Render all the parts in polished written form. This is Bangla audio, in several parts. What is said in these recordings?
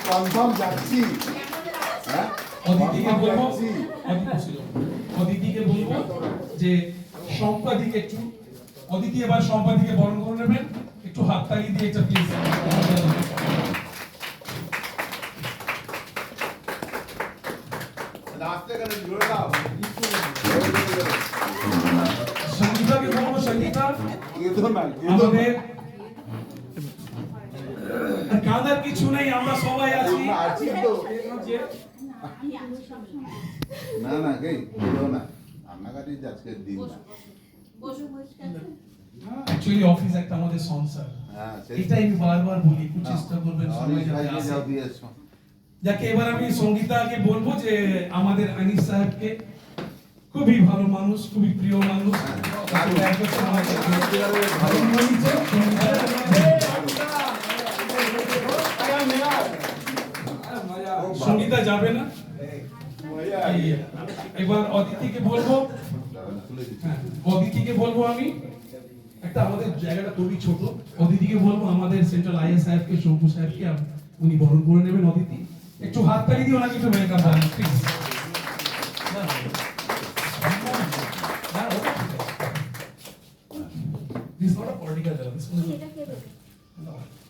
কনফার্ম যাচ্ছি। হ্যাঁ, অদিতিকে বলবো যে সম্পাদিকে একটু, অদিতি এবার সম্পাদিকে বরণ করে নেবেন, একটু হাততালি দিয়ে এটা প্লিজ। সঙ্গীতাকে বলবো, সঙ্গীতা আমাদের কাঁদার কিছু নেই, আমরা সবাই আছি। না না কে না রান্নাঘাটি আজকে দিন না, অ্যাকচুয়ালি অফিস একটা আমাদের সংসার, এটাই আমি বারবার বলি, একটু চেষ্টা করবেন সবাই যাতে আসে। যাকে এবার আমি সঙ্গীতাকে বলবো যে আমাদের আনিস সাহেবকে, খুবই ভালো মানুষ, খুবই প্রিয় মানুষ, সঙ্গীতা যাবে না। এবার অদিতিকে বলবো, অদিতিকে বলবো আমি একটা, আমাদের জায়গাটা খুবই ছোট, অদিতিকে বলবো আমাদের সেন্ট্রাল আইএ সাহেবকে, শঙ্কু সাহেবকে উনি বরণ করে নেবেন। অদিতি একটু হাততালি দিয়ে ওনাকে একটু ওয়েলকাম জানান প্লিজ।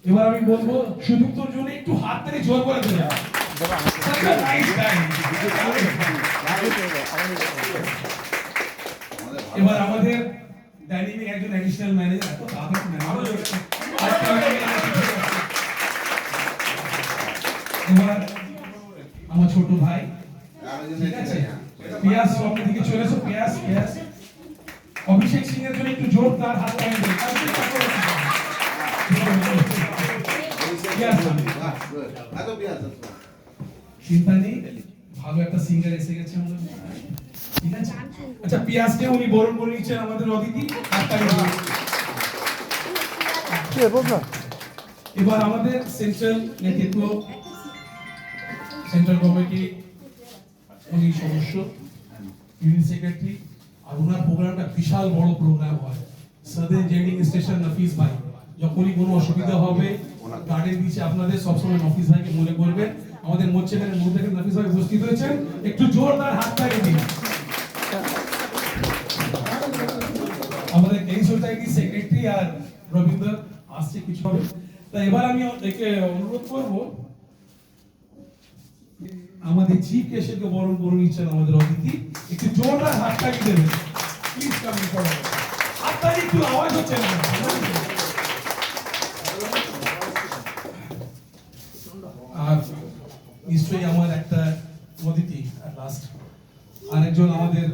এবার আমি বলবো সুদীপ্তর জন্য একটু হাততালি জোর করে দেবেন। এবার আমাদের ডাইনামিক একজন অ্যাডিশনাল ম্যানেজার, এত তাড়াতাড়ি ম্যানেজার, এবার আমার ছোট ভাই, ঠিক আছে, পিয়াস সামনে দিকে চলে এসো, পিয়াস পিয়াস অভিষেক সিং এর জন্য একটু জোরদার হাত তালি দিন। চিন্তা নেই, ভালো একটা সিঙ্গার এসে গেছে আমাদের, ঠিক আছে। আচ্ছা, পিয়াসকে উনি বরণ করে নিচ্ছেন আমাদের অদিতি। এবার আমাদের সেন্ট্রাল নেতৃত্ব, সেন্ট্রাল কমিটি উনি সদস্য, ইউনিয়ন সেক্রেটারি, আর ওনার প্রোগ্রামটা বিশাল বড় প্রোগ্রাম হয় সাদেন জেডিং স্টেশন, নাফিস ভাই যখনই কোনো অসুবিধা হবে গার্ডের বিচে আপনাদের সবসময় নাফিস ভাইকে মনে করবেন। আমাদের মোচ্ছেখানের মধ্যে নাফিস ভাই উপস্থিত হয়েছেন, একটু জোরদার হাততালি দিন। আমাদের এই সোসাইটি সেক্রেটারি আর রবীন্দ্র আসছে কিছু হবে। তাই এবার আমি একে অনুরোধ করব আমাদের চিফ গেস্টকে বরণ করে নিচ্ছেন আমাদের অতিথি, একটু জোরদার হাততালি দেবেন প্লিজ। কামিং ফরওয়ার্ড, হাততালি একটু আওয়াজ হচ্ছে না। আর নিশ্চয়ই আমার একটা অতিথি লাস্ট আরেকজন আমাদের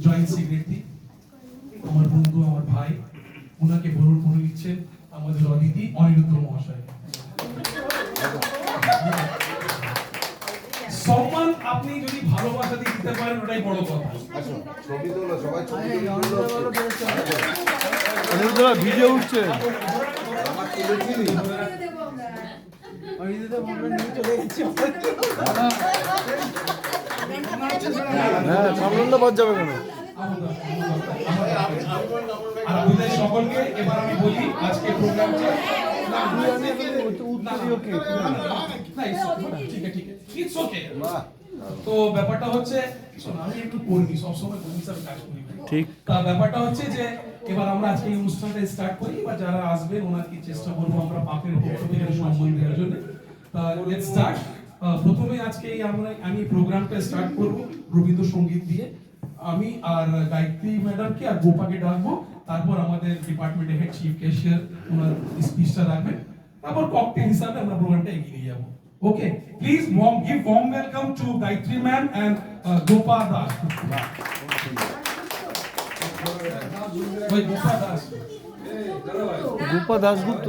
জয়েন্ট সেক্রেটারি, আমার বন্ধু, আমার ভাই, ওনাকে বরণ করে নিচ্ছেন আমাদের অতিথি অনিরুদ্ধ মহাশয়। সম্মান আপনি যদি ভালোবাসা দিয়ে দিতে পারেন ওটাই বড় কথা। ভিডিও উঠছে, হ্যাঁ সামনে বাদ যাবে কেন। আপনাদের সকলকে এবার আমি বলি আজকে প্রোগ্রামটা তো ব্যাপারটা হচ্ছে, আমি একটু কর্মী, সবসময় কর্মী হিসাবে কাজ করি, ঠিক। তা ব্যাপারটা হচ্ছে যে এবার আমরা আজকে এই অনুষ্ঠানটা স্টার্ট করি, বা যারা আসবেন ওনাকে চেষ্টা করবো আমরা পাকের পক্ষ থেকে সম্মান দেওয়ার জন্য। তা লেটস স্টার্ট। প্রথমে আজকে আমি প্রোগ্রামটা স্টার্ট করব রবীন্দ্রসঙ্গীত দিয়ে। আমি আর গায়ত্রী ম্যাডামকে আর গোপাকে ডাকবো, তারপর আমাদের ডিপার্টমেন্টের হেড চিফ ক্যাশিয়ার ওনার স্পিচটা রাখবেন, তারপর ককটেল হিসাবে আমরা প্রোগ্রামটা এগিয়ে নিয়ে যাবো। Okay, please give warm welcome to Gayatri ma'am and Gopa Das. Gopa Dasgupta,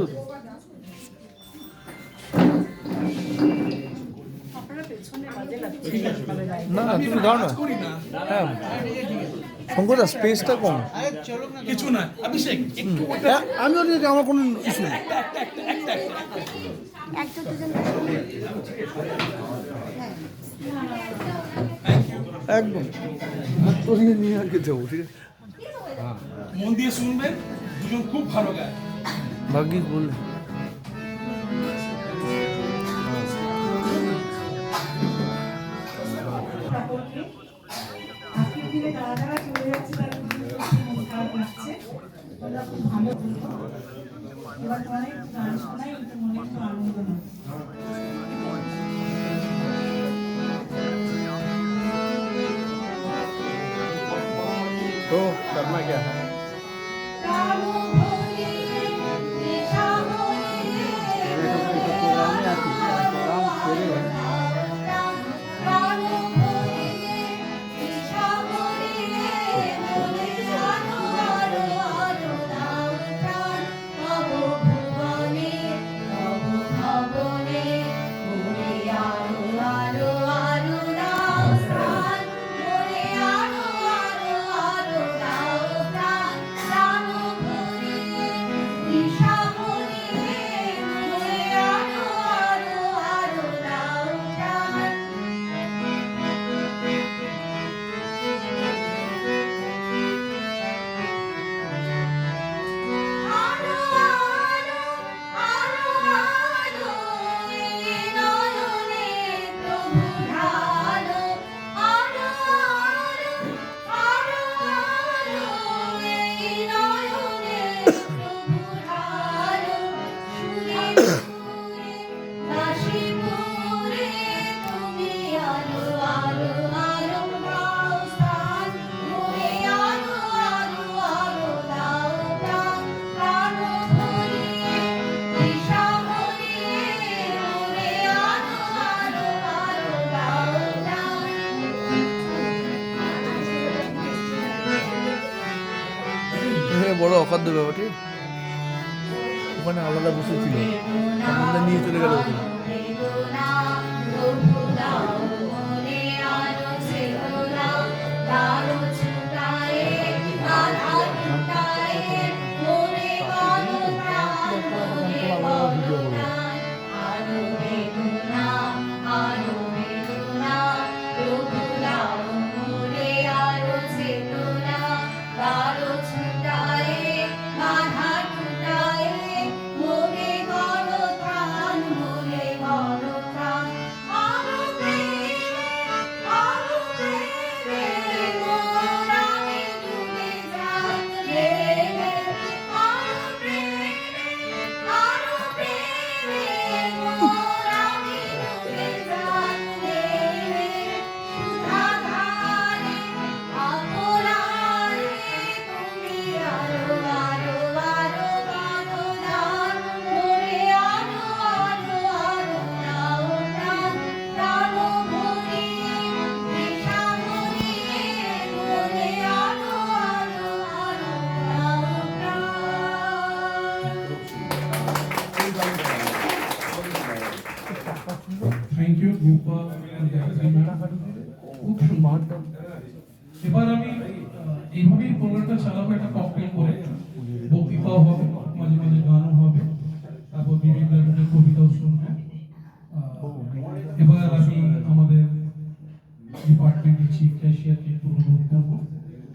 না তুমি দাও না। হ্যাঁ শঙ্কর দা, স্পেসটা কম, কিছু না অভিষেক, আমি আমার কোনো ইস্যু নেই। একদম নিয়ে আর খেতে হবো, ঠিক আছে। মন দিয়ে শুনবেন, দুজন খুব ভালো গায়। ভাগ্যিস বললে ভবনে মোরে আরো আরো আরো দাও স্থান মোরে আরো আরো আরো দাও প্রাণ প্রাণ ভরিয়ে দিশা ভরিয়ে মোরে আরো আরো আরো দাও প্রাণ আরো আরো আরো আরো এই নয়নে প্রভু ঢালো আরো আরো আরো আরো এই নয়নে প্রভু ঢালো সুরে সুরে কাশীপুরে তুমি আরো আরো আরো দাও স্থান মোরে আরো আরো আরো দাও প্রাণ প্রাণ ভরিয়ে দিশা ভরিয়ে মোরে আরো আরো আরো দাও প্রাণ এখানে বড় অখাদ্য ব্যাপারটি ওখানে আলাদা বসেছিল আমাদের নিয়ে চলে গেল ওখানে। বেদনা প্রভু দাও মোরে আরো চেতনা দাও ছুটায়ে আধার ছুটায়ে মোরে গণ প্রাণ মোরে গণ প্রাণ আরো বেদনা প্রভু দাও মোরে আরো চেতনা দাও ছুটায়ে আধার ছুটায়ে মোরে গণ প্রাণ মোরে গণ প্রাণ আরো প্রেমে মোর আমি ডুবে যাই আরো প্রেমে মোর আমি ডুবে যাই সুধা ধারে আপোরারে তুমি আরো আরো আরো আরো দাও মোরে আরো আরো আরো দাও প্রাণ প্রাণ ভরিয়ে দিশা ভরিয়ে মোরে আরো আরো আরো দাও thank you Rupa and Gayatri ma'am. খুব সুন্দর। এবার আমি এইভাবেই প্রোগ্রামটা চালাবো, একটা ককটেল করে বক্তৃতাও হবে, মাঝে মাঝে গানও হবে, তারপর বিভিন্ন ধরনের কবিতাও শুনবো। এবার আমি আমাদের ডিপার্টমেন্টের চিফ ক্যাশিয়ারকে একটু অনুরোধ করবো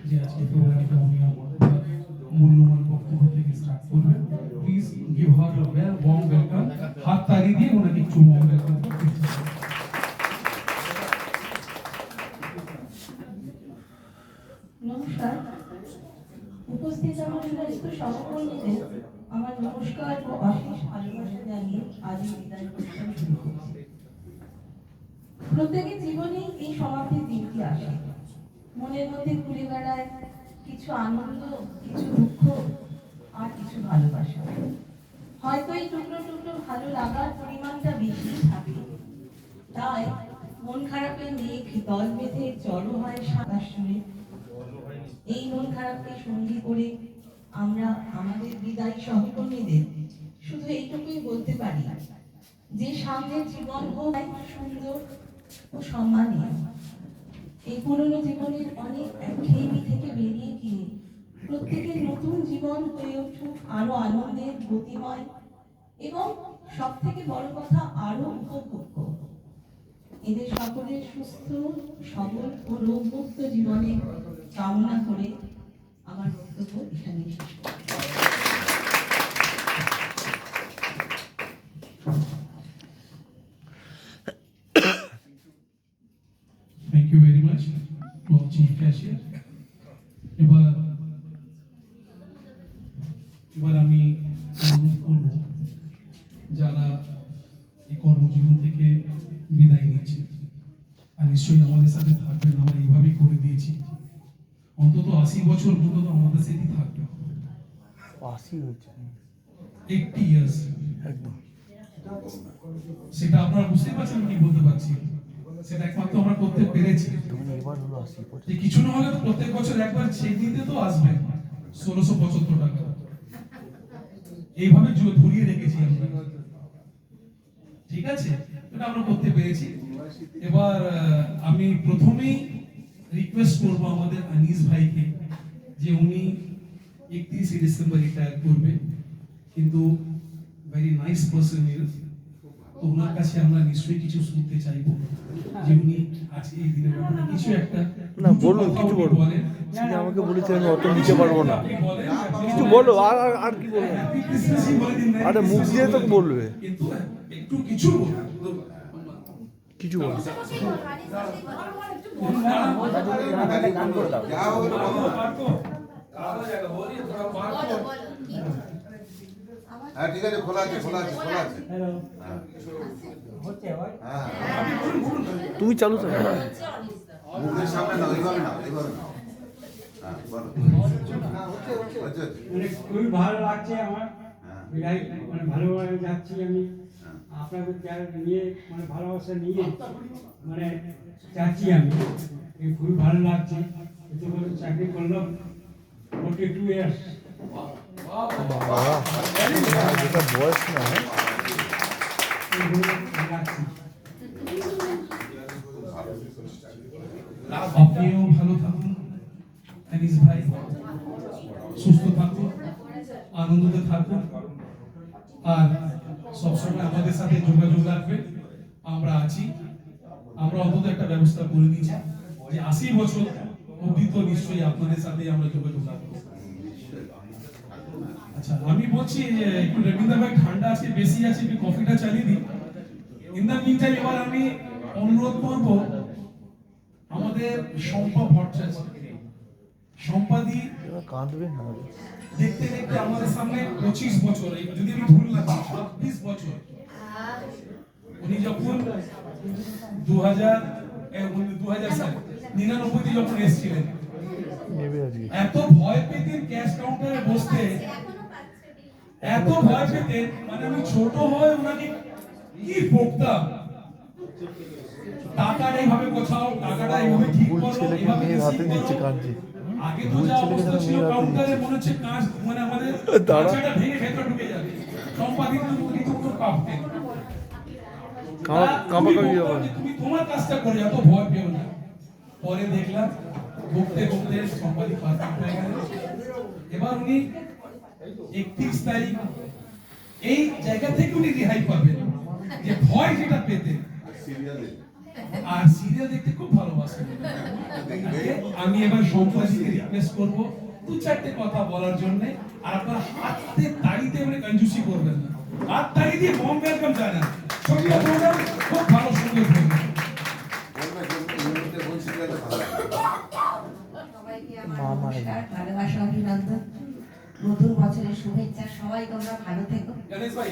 যে আজকে প্রোগ্রামটা উনি মূল্যবান বক্তব্য থেকে স্টার্ট করবেন। Please give her a very warm welcome. হাত তালি দিয়ে ওনাকে একটু ওয়ার্ম ওয়েলকাম করতে চাই। নমস্কার। উপস্থিত আমার সমস্ত সহকর্মীদের আমার নমস্কার ও অশেষ ভালোবাসা জানিয়ে আজ বিদায় অনুষ্ঠান শুরু করছি। প্রত্যেকের জীবনেই এই সমাপ্তির দিনটি আসে, মনের মধ্যে ঘুরে বেড়ায় কিছু আনন্দ, কিছু দুঃখ আর কিছু ভালোবাসা। হয়তো এই টুকরো টুকরো ভালো লাগার পরিমাণটা বেশি থাকে, তাই মন খারাপের মেঘ দল বেঁধে জড়ো হয় সাতাশ জুড়ে। এই মন খারাপকে সঙ্গী করে আমরা আমাদের বিদায়ী সহকর্মীদের শুধু এইটুকুই বলতে পারি যে সামনের জীবন হোক সুন্দর ও সম্মানীয়। এই পুরনো জীবনের অনেক একঘেয়েমি থেকে বেরিয়ে গিয়ে প্রত্যেকের নতুন জীবন হয়ে উঠুক আরো আনন্দের, গতিময় এবং সব থেকে বড় কথা আরো উপভোগ্য। এদের সকলের সুস্থ, সবল ও রোগমুক্ত জীবনে কামনা করে আমার বক্তব্য এখানেই শেষ করছি। Thank you very much to our chief cashier. এবার আমি অনুরোধ করব যারা এই কর্মজীবন থেকে বিদায় নিচ্ছে আর নিশ্চয়ই আমাদের সাথে থাকবেন, আমরা এইভাবেই করে দিয়েছি, অন্তত 80 বছর পর্যন্ত আমাদের সাথে থাকবে। 80 হচ্ছে 80 ইয়ার্স একদম, সেটা আপনারা বুঝতে পারছেন কি বলতে পারছি, সেটা একমাত্র আমরা করতে পেরেছি। এবার হলো 80 যে কিছু না হলে তো প্রত্যেক বছর একবার চেক দিতে তো আসবেন 1675 টাকা, এইভাবে ধরিয়ে রেখেছি আমরা। ঠিক আছে, এটা আমরা করতে পেরেছি। এবার আমি প্রথমেই রিকোয়েস্ট করবো আমাদের আনিস ভাইকে যে উনি 31 ডিসেম্বর রিটায়ার করবেন, কিন্তু ভেরি নাইস পারসন ইজ, তো ওনার কাছে আমরা নিশ্চয়ই কিছু শুনতে চাইবো যে উনি আজকে এই দিনের ব্যাপারে কিছু একটা না, বলুন, কিছু বলুন। বলেন। তিনি আমাকে বলেছেন আমি অত নিতে পারবো না, কিছু বলো। আর আর আর কি বলবো? আরে মুখ দিয়ে তো বলবে, কিন্তু একটু কিছু বলুন। কিছু বলো। যা হবে হ্যাঁ ঠিক আছে, খোলা আছে, খোলা আছে, খোলা আছে। হ্যাঁ তুমি চালু থাকো। মুখের সামনে না, এইভাবে না, এইভাবে না। হ্যাঁ বলো। হচ্ছে। মানে খুবই ভালো লাগছে আমার, হ্যাঁ। বিরাট মানে ভালোভাবে যাচ্ছি আমি হ্যাঁ। আপনাদের প্যার নিয়ে, মানে ভালোবাসা নিয়ে মানে যাচ্ছি আমি। এই খুবই ভালো লাগছে। এতে করে চাকরি করলাম 42 ইয়ার্স। বাবা, যেটা বয়স না, লাগছে। আপনিও ভালো থাকুন আনিস ভাই, সুস্থ থাকুন, আনন্দতে থাকুন, আর সবসময় আমাদের সাথে যোগাযোগ রাখবেন। আমরা আছি, আমরা অন্তত একটা ব্যবস্থা করে দিয়েছি যে 80 বছর অবধি তো নিশ্চয়ই আপনাদের সাথে আমরা যোগাযোগ রাখবো। আচ্ছা, আমি বলছি যে একটু রবীন্দ্র ভাই ঠান্ডা আছে, বেশি আছে, একটু কফিটা চালিয়ে দিন। ইন দ্য মিন টাইম এবার আমি অনুরোধ করব আমাদের শম্পা ভট্টাচার্য, সম্পাদি কাঁদবে না। দেখতে দেখতে আমাদের সামনে 25 বছর, যদি আমি ভুল না 26 বছর, উনি যখন 2000 সালে 99 তে যখন এসেছিলেন, নেবে আজকে। এত ভয় পেতেন ক্যাশ কাউন্টারে বসতে, এত ভয় পেতেন, মানে আমি ছোট হয়ে ওনাকে কি বকতাম, টাকাটা এইভাবে কোথাও, টাকাটা এইভাবে ঠিক ভুল করো, ছেলেকে এইভাবে মেয়ের হাতে receive করো। দিচ্ছে, কাঁদছে। আগে তো যা অবস্থা ছিল কাউন্টারে মনে হচ্ছে কাঁচ, মানে আমাদের দাঁড়া। কাঁচাটা ভেঙে ভেতরে ঢুকে যাবে। সম্পাদিত কিন্তু কাঁপতেন। কাঁপাকাঁপি তুমি ব্যাপার। বলতে, তুমি তোমার কাজটা করে যাও, তো ভয় পেও না। পরে দেখলাম বকতে বকতে সম্পাদিত পারফেক্ট হয়ে গেল। এবার উনি 31 তারিখ এই জায়গা থেকে উনি রেহাই পাবেন, যে ভয় যেটা পেতেন। সিরিয়ালে আর সিরিয়াল দেখতে খুব ভালোবাসেন। আমি এবার সম্পাদিকে রিকোয়েস্ট করব 2-4টে কথা বলার জন্য, আর আপনার হাতে তাড়িতে মানে কঞ্জুসি করবেন না, হাত তাড়ি দিয়ে বম ওয়েলকাম জানান। ছোট্ট প্রোগ্রাম, খুব ভালো সুন্দর প্রোগ্রাম। বলবে যে এই মুহূর্তে কোন সিরিয়ালে ভালো লাগে? সবাইকে আমার নমস্কার, ভালোবাসা, অভিনন্দন, নতুন বছরের শুভেচ্ছা। সবাই তোমরা ভালো থেকো। গণেশ ভাই,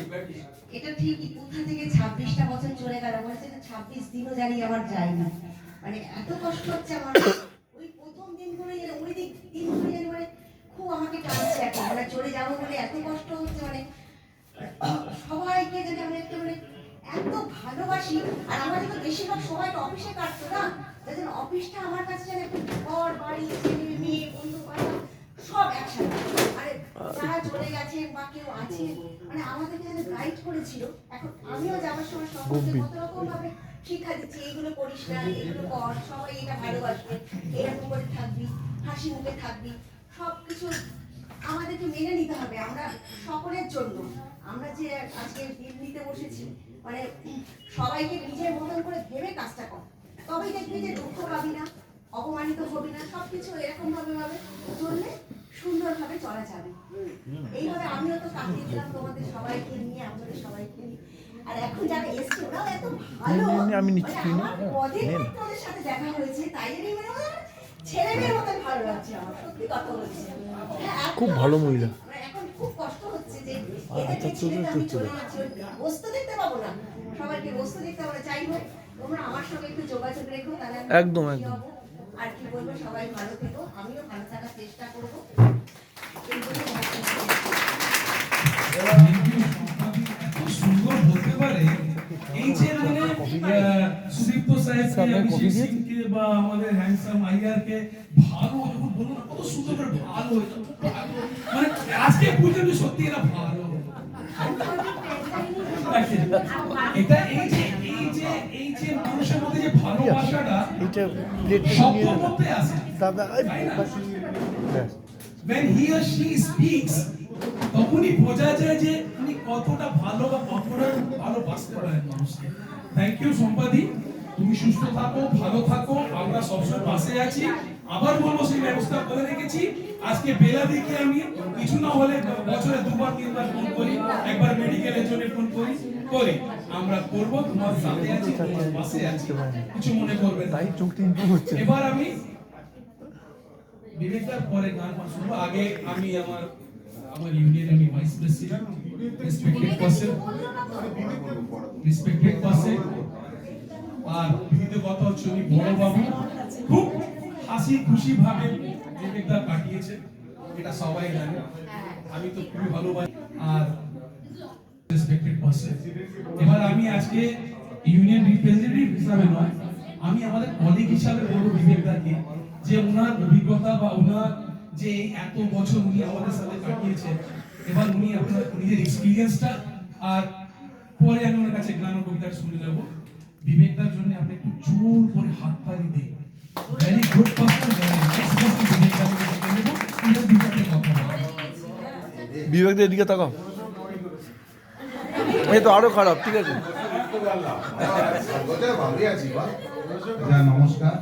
এটা ঠিকই, কোথা থেকে 26টা বছর চলে গেল, মনে হচ্ছে না 26 দিনও জানি আমার যায়নি। মানে এত কষ্ট হচ্ছে আমার, ওই প্রথম দিনগুলো যেন, ওই দিনগুলো যেন মানে খুব আমাকে টানছে এখন, মানে চলে যাবো বলে এত কষ্ট হচ্ছে। মানে সবাইকে যেন আমি একটা মানে এত ভালোবাসি। আর আমাদের তো বেশিরভাগ সময় তো অফিসে কাটতো না, যার জন্য অফিসটা আমার কাছে যেন একটা ঘর, বাড়ি, ছেলে মেয়ে, বন্ধু বান্ধব সব একসাথে। আরে যারা চলে গেছে বা কেউ আছে, মানে আমাদেরকে যেন গাইড করেছিল। এখন আমিও যাওয়ার সময় সবাইকে কত রকম ভাবে শিক্ষা দিচ্ছি, এইগুলো করিস না, এগুলো কর, সবাই এটা ভালোবাসবে, এরকম করে থাকবি, হাসি মুখে থাকবি, সবকিছু আমাদেরকে মেনে নিতে হবে। আমরা সকলের জন্য, আমরা যে আজকে দিন নিতে বসেছি, মানে সবাইকে নিজের মতন করে ভেবে কাজটা কর, তবেই দেখবি যে দুঃখ পাবি না, অপমানিত হবি না, সবকিছু এরকম ভাবে চললে সুন্দরভাবে চলা যাবে। এইভাবে আমিও তো কাটিয়ে দিলাম তোমাদের সবাইকে নিয়ে, আমাদের সবাইকে নিয়ে। আর এখন যারা এসছে ওরাও এত ভালো, আমি নিচ্ছি, মানে আমার কদিন পর তোমাদের সাথে দেখা হয়েছে, তাই জন্যই মানে আমার ছেলে মেয়ের মতন ভালো লাগছে আমার, সত্যি কথা বলছি। খুব ভালো মহিলা। এখন খুব কষ্ট হচ্ছে যে এদেরকে ছেড়ে আমি চলে যাচ্ছি, বস্তু দেখতে পাবো না, সবাইকে বস্তু দেখতে পাবো না। চাই হোক তোমরা আমার সঙ্গে একটু যোগাযোগ রেখো, তাহলে আমি একদম, খুশি একদম। হব। আর কি বলবো, সবাই ভালো থেকো, আমিও ভালো থাকার চেষ্টা করবো। এই বলে এত সুন্দর হতে পারে, এই যে মানে সুদীপ্ত সাহেবকে, অভিষেক সিংকে বা আমাদের হ্যান্ডসাম আইয়ারকে ভালো যখন বলবো না, কত সুন্দর করে ভালো, মানে আজকে পর্যন্ত সত্যি এরা ভালো। রাখে এটা এই যে মানুষের মধ্যে যে ভালোবাসাটা এইটা প্লেটটা সবার নিয়ে মধ্যে আছে দাদা তাই না? ব্যাস। when he or she speaks তখনই বোঝা যায় যে উনি কতটা ভালো বা কতটা ভালোবাসতে পারেন মানুষকে। থ্যাংক ইউ সম্পাদি, তুমি সুস্থ থাকো, ভালো থাকো, আমরা সবসময় পাশে আছি। আবার বলবো সেই ব্যবস্থা করে রেখেছি। আজকে বেলা দেখে আমি কিছু না হলে বছরে 2বার 3বার ফোন করি, একবার মেডিকেলের জন্য ফোন করি আমরা করব, তোমার সাথে আছি, তোমার পাশে আছি, কিছু মনে করবে না। তাই চোখটা ইম্প্রুভ হচ্ছে। এবার আমি বিবেকদার পরে গান শুনবো। আগে আমি আমার ইউনিয়নের আমি ভাইস প্রেসিডেন্ট, রেসপেক্টেড পারসন আর বিহিত কথা হচ্ছে উনি বড় বাবু, খুব হাসি খুশি ভাবে বিবেকদা কাটিয়েছে, এটা সবাই জানে। আমি তো খুবই ভালোবাসি আর রেসপেক্টেড পারসন। এবার আমি আজকে ইউনিয়ন রিপ্রেজেন্টেটিভ হিসাবে নয়, আমি আমাদের কলিগ হিসাবে বলবো বিবেকদাকে যে ওনার অভিজ্ঞতা বা ওনার যে এত বছর উনি আমাদের সাথে কাটিয়েছেন, এবার উনি আপনার নিজের এক্সপিরিয়েন্সটা আর পরে আমি ওনার কাছে গান ও কবিতা শুনে যাব। বিবেকদার জন্য আপনি একটু জোর করে হাত তালি দিন। ভেরি গুড পারসন, বিবেকদের এদিকে তাকাও। এই তো আরো খারাপ, ঠিক আছে। নমস্কার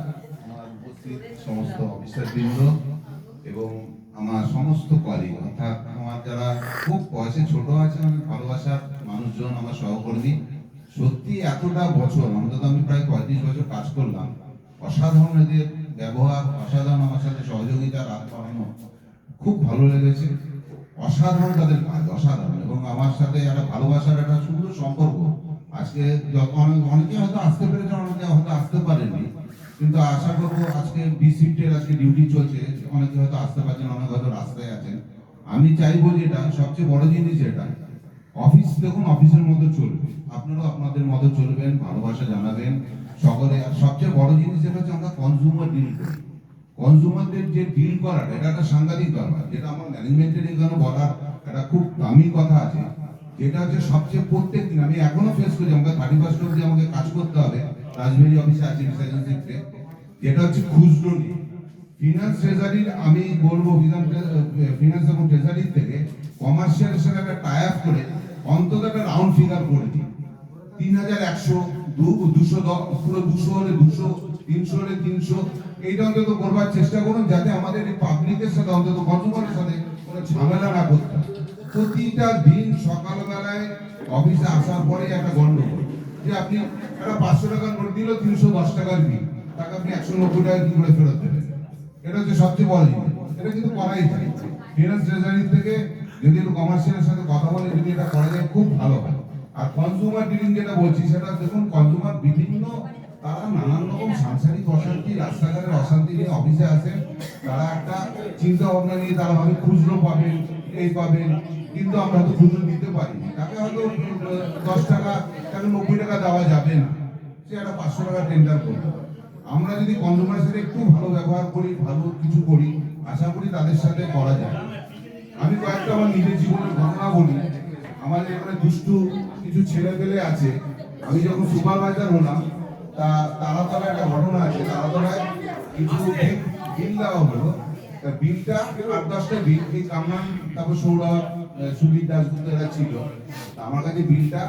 আমার উপস্থিত সমস্ত অফিসারবৃন্দ এবং আমার সমস্ত কলিগ, অর্থাৎ আমার যারা খুব বয়সে ছোট আছে, আমি ভালোবাসার মানুষজন, আমার সহকর্মী। সত্যি এতটা বছর, অন্তত আমি প্রায় 35 বছর কাজ করলাম, অসাধারণ এদের ব্যবহার, অসাধারণ আমার সাথে সহযোগিতা, রাত বাড়ানো, খুব ভালো লেগেছে। অসাধারণ তাদের কাজ, অসাধারণ, এবং আমার সাথে একটা ভালোবাসার একটা সুন্দর সম্পর্ক। আজকে অনেকে হয়তো আসতে পেরেছে, অনেকে হয়তো আসতে পারেনি, কিন্তু আশা করবো আজকে বি শিফটের আজকে ডিউটি চলছে, অনেকে হয়তো আসতে পারছেন, অনেকে হয়তো রাস্তায় আছেন। আমি চাইবো যেটা সবচেয়ে বড় জিনিস, যেটা অফিস দেখুন অফিসের মতো চলবে, আপনারাও আপনাদের মতো চলবেন, ভালোবাসা জানাবেন সকলে। আর সবচেয়ে বড় জিনিস যেটা হচ্ছে আমরা কনজিউমার ডিল করি, কনজিউমারদের যে ডিল করাটা, এটা একটা সাংঘাতিক ব্যাপার, যেটা আমার ম্যানেজমেন্টের এখানে বলার একটা খুব দামি কথা আছে, যেটা হচ্ছে সবচেয়ে প্রত্যেক দিন আমি এখনো ফেস করি। আমাকে 31 অবধি আমাকে কাজ করতে হবে, রাজবাড়ি অফিসে আছে এজেন্সিতে, যেটা হচ্ছে খুচরো নিয়ে ফিনান্স ট্রেজারির। আমি বলবো ফিনান্স এবং ট্রেজারির থেকে কমার্শিয়ালের সাথে একটা টাই আপ করে অন্তত একটা রাউন্ড ফিগার করে দিই, 3100, 210, পুরো 200 হলে 200, 300 হলে 300, এইটা অন্তত করবার চেষ্টা করুন, যাতে আমাদের এই পাবলিকের সাথে, অন্তত কনজিউমারের সাথে কোনো ঝামেলা না করতে হয়। প্রতিটা দিন সকালবেলায় অফিসে আসার পরে একটা গন্ডগোল, যে আপনি একটা 500 টাকার নোট দিল, 310 টাকার বিল, টাকা আপনি 190 টাকা কি করে ফেরত দেবেন? এটা হচ্ছে সবচেয়ে বড় জিনিস, এটা কিন্তু করাই যায়। ফিনান্স ট্রেজারি থেকে যদি একটু কমার্শিয়ালের সাথে কথা বলে যদি এটা করা যায়, খুব ভালো হয়। আর কনজিউমার ডিলিং যেটা বলছি, সেটা দেখুন কনজিউমার বিভিন্ন, তারা নানান রকম সাংসারিক অশান্তি, রাস্তাঘাটের অশান্তি নিয়ে অফিসে আসে, তারা একটা চিন্তা ভাবনা নিয়ে তারা ভাবে খুচরো পাবেন, এই পাবেন, কিন্তু আমরা হয়তো খুচরো দিতে পারি, তাকে হয়তো 10 টাকা, তাকে 90 টাকা দেওয়া যাবে না, সে একটা 500 টাকা টেন্ডার করবে। আমরা যদি কনজিউমারের সাথে একটু ভালো ব্যবহার করি, ভালো কিছু করি, আশা করি তাদের সাথে করা যায়। আমি কয়েকটা আমার নিজের জীবনের ঘটনা বলি। আমাদের এখানে দুষ্টু কিছু ছেলে পেলে আছে। আমি যখন সুপারভাইজার হলাম, তারাতলায় একটা ঘটনা আছে, তারাতলায় কিছু বিল দেওয়া হলো, বিলটা 8-10টা বিল, এই কামরান, তারপর সৌরভ, সুবীর দাসগুপ্তরা ছিল, আমার কাছে বিলটা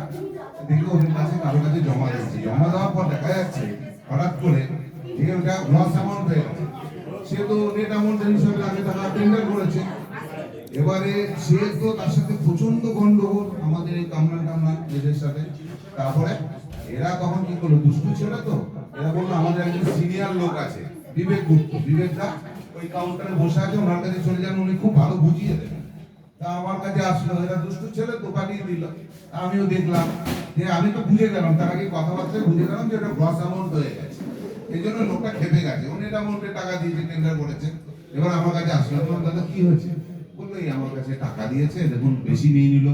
দেখে ওদের কাছে কারোর কাছে জমা দিয়েছে। জমা দেওয়ার পর দেখা যাচ্ছে হঠাৎ করে ওটা গ্রস অ্যামাউন্ট হয়ে গেছে, সে তো নেট অ্যামাউন্টের হিসাবে আগে টাকা টেন্ডার করেছে। এবারে সে তো তার সাথে প্রচন্ড গন্ডগোল আমাদের এই কামরান এদের সাথে। তারপরে এরা তখন কি করলো, দুষ্টু ছিল তো, এরা বললো আমাদের একজন সিনিয়র লোক আছে বিবেক গুপ্ত, বিবেকদা ওই কাউন্টারে বসে আছে, ওনার কাছে চলে যান, উনি খুব ভালো বুঝিয়ে দেবেন। তা আমার কাছে আসলো, এরা দুষ্টু ছেলে তো পাঠিয়ে দিল। আমিও দেখলাম, যে আমি তো বুঝে গেলাম, তার আগে কথাবার্তায় বুঝে গেলাম যে এটা গ্রস অ্যামাউন্ট হয়ে গেছে, এই জন্য লোকটা খেপে গেছে, উনি এটা অ্যামাউন্টে টাকা দিয়েছে, টেন্ডার করেছে। এবার আমার কাছে আসলো, দাদা কি হয়েছে? বললো এই আমার কাছে টাকা দিয়েছে, দেখুন বেশি নিয়ে নিল,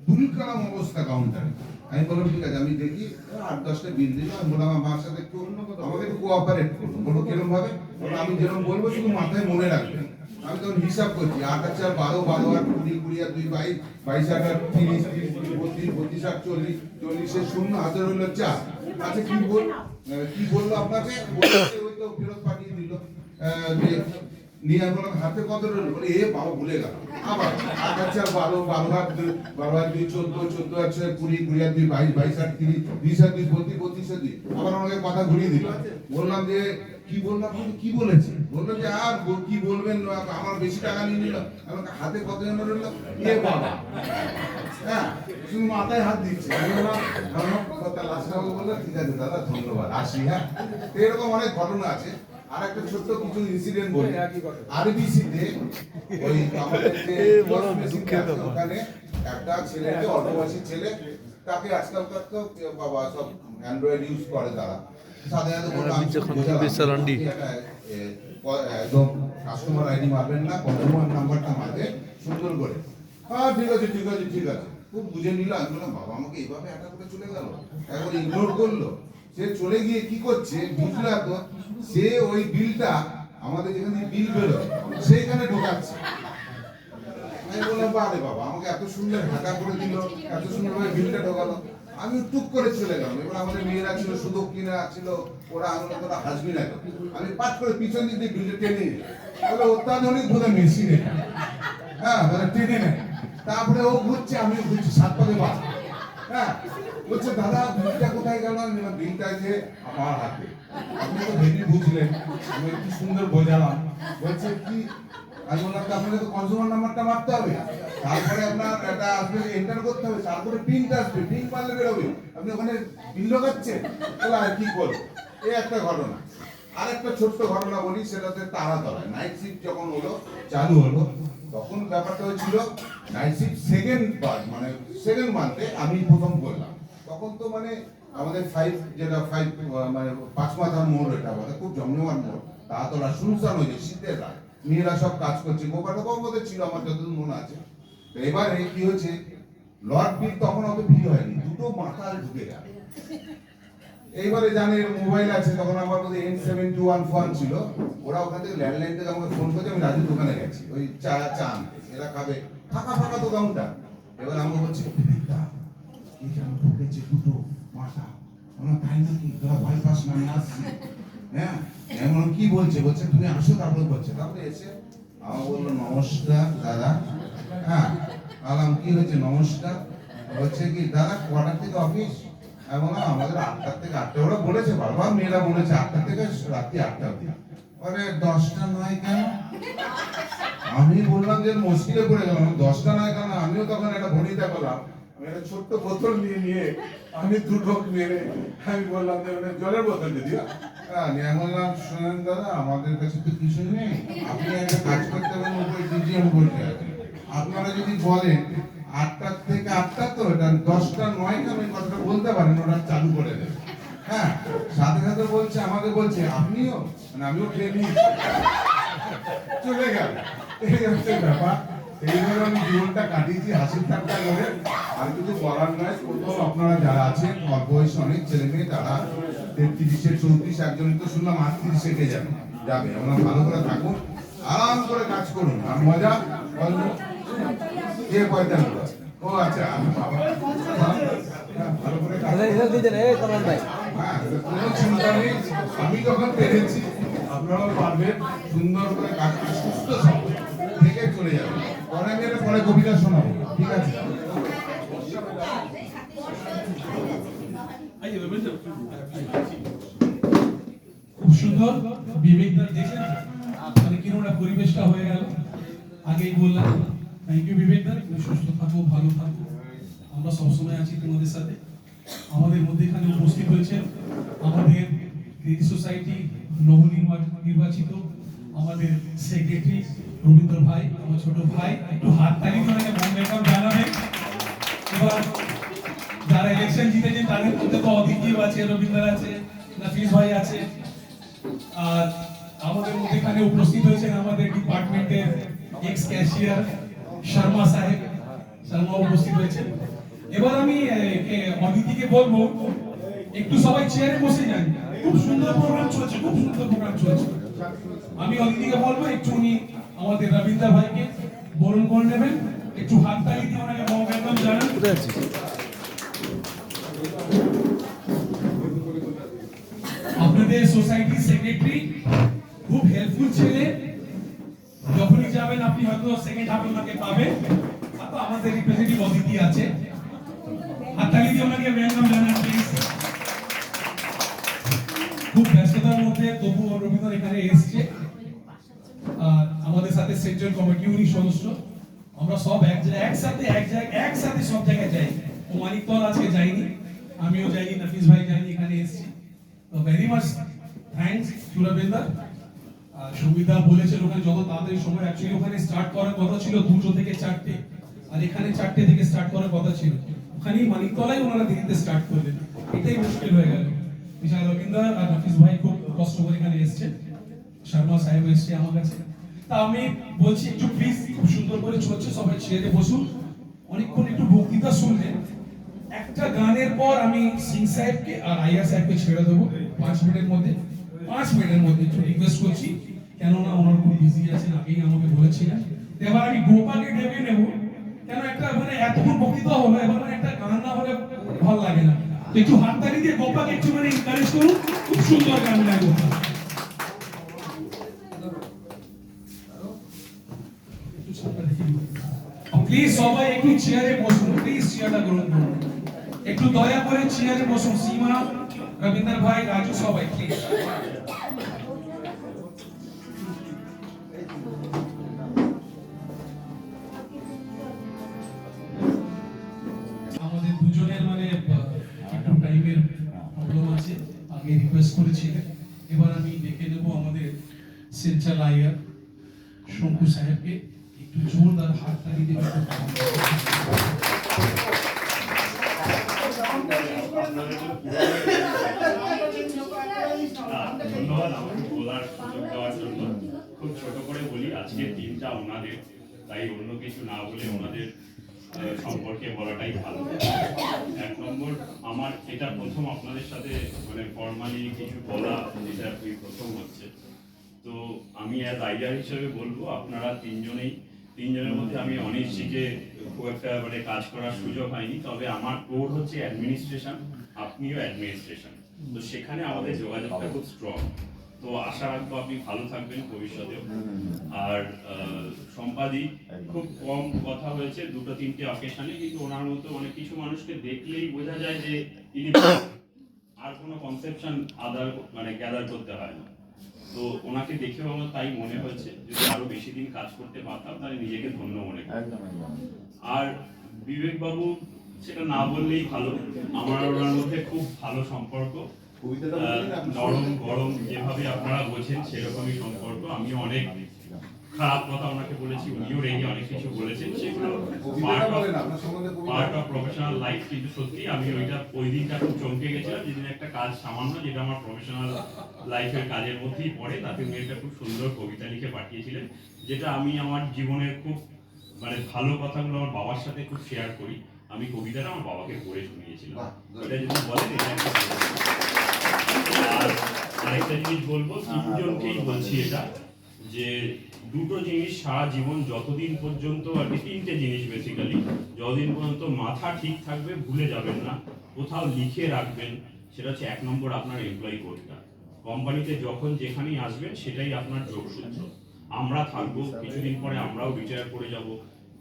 দুলকালাম অবস্থা কাউন্টারে। আমি বললাম ঠিক আছে, আমি দেখি 8-10টা বিল দিল। আমি বললাম আমার সাথে একটু আমাকে একটু কোঅপারেট করুন। বললো কিরকম ভাবে? আমি যেরকম বলবো শুধু মাথায় মনে রাখবেন, আমি তখন হিসাব করছি 8 আর 4 12, 12 আর 20, 20 আর 2 22, 22 আর 30, 30, 32, 32 আর 40, 40 এর শূন্য হাতে রইল 4। আচ্ছা কি বললো আপনাকে? বলছে ওই তো ফেরত পাঠিয়ে দিল। যে নিয়ে আমি বললাম হাতে কত রইল? বলে বাবা ভুলে গেল। আবার 8 আর 4 12, 12 আর 2, 12 আর 2 14, 14 আর 6 20, 20 আর 2 22, 22 আর 30, 20 আর 2 32, 32 আর 2। আবার আমাকে কথা ঘুরিয়ে দিল। বললাম যে কি বললাম, কি বলেছে? বললো যে আর কি বলবেন, আমার বেশি টাকা নিয়ে নিল। আমাকে হাতে কত জন রইল? বাবা, হ্যাঁ, শুধু মাথায় হাত দিচ্ছে। আমি বললাম কথা লাস্টে আমাকে বললো ঠিক আছে দাদা ধন্যবাদ, আসি। হ্যাঁ, তো এরকম অনেক ঘটনা আছে। আর একটা ছোট্ট কিছু ইনসিডেন্ট বলি। আরবিসিতে ওই আমাদের যে ওখানে একটা ছেলেকে, অল্পবয়সী ছেলে, তাকে আজকালকার তো বাবা সব অ্যান্ড্রয়েড ইউজ করে তারা, সাথে একদম কাস্টমার আইডি মারবেন না, কনজিউমার নাম্বারটা মারবে সুন্দর করে। হ্যাঁ ঠিক আছে ঠিক আছে ঠিক আছে, খুব বুঝে নিল। আমি বললাম বাবা আমাকে এইভাবে অ্যাটাক করে চলে গেল, একবার ইগনোর করলো। সে চলে গিয়ে কি করছে বুঝলা তো, সে ওই বিলটা আমাদের যেখানে বিল বেরোয় সেইখানে ঢোকাচ্ছে। আমি বললাম বারে বাবা আমাকে এত সুন্দর ঢাকা করে দিল, এত সুন্দর ভাবে বিলটা ঢোকালো। আমি টুক করে চলে গেলাম। এবার আমাদের মেয়েরা ছিল, সুদক কিনা ছিল, ওরা আমরা তোরা হাসবি না। আমি পাট করে পিছন দিক দিয়ে বিলটা টেনে নিই। বলে অত্যাধুনিক বোধহয় মেশিন এটা, হ্যাঁ মানে টেনে নেয়। তারপরে ও ঘুরছে, আমিও ঘুরছি, 7 পাকে বাস। হ্যাঁ বলছে দাদা বিলটা কোথায় গেল? বিলটা যে আমার হাতে। আপনি তো ভেবে বুঝলেন, আমি কি সুন্দর বোঝালাম। বলছে কি? আমি বললাম আপনাকে তো কনজিউমার নাম্বারটা মারতে হবে, তারপরে আপনার এটা আসবে, এন্টার করতে হবে, তারপরে প্রিন্ট আসবে, প্রিন্ট মারলে বেরোবে। আপনি ওখানে বিল ঢোকাচ্ছেন, তাহলে আর কি করবো? এই একটা ঘটনা। আর একটা ছোট্ট ঘটনা বলি, সেটা হচ্ছে তারাতলায় নাইট শিফট যখন হলো, চালু হলো, তখন ব্যাপারটা হয়েছিল নাইট শিফট মানে সেকেন্ড মান্থে আমি প্রথম করলাম। তখন তো মানে আমাদের 5 মানে 5 মাথার মোড়, এটা বলে খুব জমজমাট মোড়, তারাতলা শুনশান হয়েছে, শীতের রাত, মেয়েরা সব কাজ করছে, গোপাটা কর্মদের ছিল আমার যতদূর মনে আছে। তো এবারে কি হয়েছে, লর্ড বিল তখন অত ভিড় হয়নি, দুটো মাথায় ঢুকে গেল। এইবারে জানেন মোবাইল আছে, তখন আমার মধ্যে N71 ফোন ছিল, ওরা ওখান থেকে ল্যান্ডলাইন থেকে আমাকে ফোন করছে, আমি রাজুর দোকানে গেছি ওই চা আনতে, এরা খাবে, ফাঁকা ফাঁকা দোকানটা। এবার আমাকে বলছে এখানে ঢুকেছে দুটো মাথা। আমার তাই নাকি, তোরা ভয় পাস না, আমি আসছি। হ্যাঁ এমন কি বলছে, বলছে তুমি আসো, তারপরে বলছে। তারপরে এসে আমার বললো নমস্কার দাদা। হ্যাঁ বললাম কি হয়েছে? নমস্কার। বলছে কি দাদা কটার থেকে অফিস? আমি বললাম আমাদের 8টা থেকে 8টা। ওরা বলেছে বারবার, মেয়েরা বলেছে 8টা থেকে রাত্রি 8টা অবধি। আরে 10টা নয় কেন? আমি বললাম যে মুশকিলে পড়ে গেলাম, 10টা নয় কেন? আমিও তখন একটা ভনিতা করলাম, আমি একটা ছোট্ট বোতল নিয়ে আমি দুটো মেরে আমি বললাম যে জলের বোতল দিদি। আমি বললাম শোনেন দাদা আমাদের কাছে তো কিছু নেই, আপনি একটা কাজ করতে পারেন, উপরে ডিজিএম বলতে আছে, আপনারা যদি বলেন 8টা থেকে 8টা, তো এটা 10টা নয় কেন এই কথাটা বলতে পারেন, ওটা চালু করে দেবে। হ্যাঁ সাথে সাথে বলছে, আমাকে বলছে আপনিও, মানে আমিও ট্রেনিং চলে গেল। এই হচ্ছে ব্যাপার। এইভাবে আমি জীবনটা কাটিয়েছি হাসির ঠাট্টা করে। আর কিছু বলার নয়, প্রথম আপনারা যারা আছেন অল্প বয়সী অনেক ছেলে মেয়ে, তারা 33-এ 34, একজনই তো শুনলাম 38-এ যাবে। আমরা ভালো করে থাকুন, আরাম করে কাজ করুন, আর মজা কে 45। ও আচ্ছা ভালো করে কোনো চিন্তা নেই, আমি যখন পেরেছি আপনারাও পারবেন। সুন্দর করে কাজ করে সুস্থ থেকে চলে যাবেন। পরে মেরে পরে কবিতা শোনাবো, ঠিক আছে? খুব সুন্দর বিবেক দা, দেখলেন মানে কিরকম পরিবেশটা হয়ে গেল। আগেই বললাম থ্যাংক ইউ বিবেক দা, তুমি সুস্থ থাকো, ভালো থাকো, আমরা সবসময় আছি তোমাদের সাথে। আমাদের মধ্যে এখানে উপস্থিত হয়েছে আমাদের ক্রেডিট সোসাইটি নবনির্বাচিত আমাদের সেক্রেটারি রবীন্দ্র ভাই, আমার ছোট ভাই, একটু হাত তালি করে ওয়েলকাম জানাবেন। এবার যারা ইলেকশন জিতেছেন তাদের মধ্যে তো অদিতিও আছে, রবীন্দ্র আছে, নাফিস ভাই আছে, আর আমাদের মধ্যে এখানে উপস্থিত হয়েছেন আমাদের ডিপার্টমেন্টের এক্স ক্যাশিয়ার শর্মা সাহেব, শর্মা উপস্থিত হয়েছেন। এবার আমি অদিতিকে বলবো একটু সবাই চেয়ারে বসে যান, খুব সুন্দর প্রোগ্রাম চলছে, খুব সুন্দর প্রোগ্রাম চলছে। আমি অদিতিকে বলবো একটু উনি আমাদের রবীন্দ্র ভাইকে বরণ করে নেবেন। একটু হাত তালি দিয়ে ওনাকে ওয়েলকাম জানান। কোথায় আছিস? আপনাদের সোসাইটির সেক্রেটারি খুব হেল্পফুল ছেলে, যখনই যাবেন আপনি হয়তো সেকেন্ড হাফে ওনাকে পাবেন। তো আমাদের রিপ্রেজেন্টেটিভ অতিথি আছে, হাততালি দিয়ে ওনাকে ওয়েলকাম জানান প্লিজ। খুব ব্যস্ততার মধ্যে তবুও রবীন্দ্র এখানে এসেছে। আর আমাদের সাথে সেন্ট্রাল কমিটি উনি সদস্য, আমরা সব একসাথে সব জায়গায় যাই। ও মানিকতল আজকে যাইনি, আমিও যাইনি, নাফিস ভাই যাইনি, এখানে এসেছি। তো very much thanks to Rabindra. আর সুবিধা বলেছেন ওখানে যত তাড়াতাড়ি সময়, অ্যাকচুয়ালি ওখানে স্টার্ট করার কথা ছিল 2 থেকে 4টে, আর এখানে 4টে থেকে স্টার্ট করার কথা ছিল। ওখানেই মানিকতলায় ওনারা দেরিতে স্টার্ট করলেন, এটাই মুশকিল হয়ে গেল। বিশাল রবীন্দ্র আর নাফিস ভাই খুব কষ্ট করে এখানে এসেছে, শর্মা সাহেব এসেছে আমার কাছে। তা আমি বলছি একটু প্লিজ, খুব সুন্দর করে চলছে, সবাই চেয়ারে বসুন, অনেকক্ষণ একটু বক্তৃতা শুনলেন। একটা গানের পর আমি সিং সাহেবকে আর আইয়া সাহেবকে ছেড়ে দেবো 5 মিনিটের মধ্যে। 5 মিনিটের মধ্যে একটু রিকোয়েস্ট করছি, কেননা ওনারা খুব বিজি আছেন, আগেই আমাকে বলেছিলেন। এবার আমি গোপাকে ডেকে নেব, কেন একটা মানে এতক্ষণ বক্তৃতা হলো, এবার মানে একটা গান না হলে ভালো লাগে না। তো একটু হাততালি দিয়ে গোপাকে একটু মানে এনকারেজ করুন, খুব সুন্দর গান গায় গোপা। প্লিজ সবাই একটু চেয়ারে বসুন, প্লিজ চেয়ারটা গ্রহণ করুন, একটু দয়া করে চেয়ারে বসুন। সীমা, রবীন্দ্র ভাই, রাজু সবাই প্লিজ। আমাদের দুজনের মানে একটু টাইমের প্রবলেম আছে, আগে রিকোয়েস্ট করেছিলেন। এবার আমি ডেকে নেব আমাদের সেন্ট্রাল আইয়ার শঙ্কু সাহেবকে, একটু জোরদার হাততালি দিয়ে ধন্যবাদ আমাকে বলার সুযোগ দেওয়ার জন্য। খুব ছোট করে বলি, আজকের দিনটা ওনাদের, তাই অন্য কিছু না বলে ওনাদের সম্পর্কে বলাটাই ভালো। 1 নম্বর, আমার এটা প্রথম আপনাদের সাথে মানে ফর্মালি কিছু বলা, যেটা প্রথম হচ্ছে। তো আমি অ্যাজ আইডিয়া হিসেবে বলবো, আপনারা তিনজনের মধ্যে আমি অনিশ্চিকে খুব একটা মানে কাজ করার সুযোগ হয়নি, তবে আমার কোর হচ্ছে অ্যাডমিনিস্ট্রেশন, আপনিও অ্যাডমিনিস্ট্রেশন, তো সেখানে আমাদের যোগাযোগটা খুব স্ট্রং। তো আশা রাখবো আপনি ভালো থাকবেন ভবিষ্যতেও। আর সম্পাদি খুব কম কথা হয়েছে 2-3টে অকেশনে, কিন্তু ওনার মতো অনেক কিছু মানুষকে দেখলেই বোঝা যায় যে ইনি আর কোনো কনসেপশন মানে গ্যাদার করতে হয় না। তো ওনাকে দেখেও আমার তাই মনে হয়েছে, যদি আরো বেশি দিন কাজ করতে পারতাম তাহলে নিজেকে ধন্য মনে করতাম। আর বিবেক বাবু, সেটা না বললেই ভালো, আমার ওনার মধ্যে খুব ভালো সম্পর্ক, নরম গরম যেভাবে আপনারা বোঝেন সেরকমই সম্পর্ক। আমি অনেক খারাপ কথা ওনাকে বলেছি, উনিও রেগে অনেক কিছু বলেছেন, সেগুলো পার্ট অফ প্রফেশনাল লাইফ। কিন্তু সত্যি আমি ওই দিনটা খুব চমকে গেছিলাম, যেদিন একটা কাজ সামান্য, যেটা আমার প্রফেশনাল লাইফের কাজের মধ্যেই পড়ে, তাতে উনি একটা খুব সুন্দর কবিতা লিখে পাঠিয়েছিলেন, যেটা আমি আমার জীবনের খুব মানে ভালো কথাগুলো আমার বাবার সাথে খুব শেয়ার করি। আমি কবিতাটা আমার বাবাকে পড়ে শুনিয়েছিলাম, এটা যদি বলেন এটা একটা। আর আরেকটা জিনিস বলবো, তিনজনকেই বলছি এটা, যে দুটো জিনিস সারা জীবন যতদিন পর্যন্ত, আর কি 3টে জিনিস বেসিক্যালি, যতদিন পর্যন্ত মাথা ঠিক থাকবে ভুলে যাবেন না, কোথাও লিখে রাখবেন। সেটা হচ্ছে 1 নম্বর আপনার এমপ্লয়ি কোডটা। কোম্পানিতে যখন যেখানেই আসবেন সেটাই আপনার যোগসূত্র। আমরা থাকবো, কিছুদিন পরে আমরাও রিটায়ার করে যাব,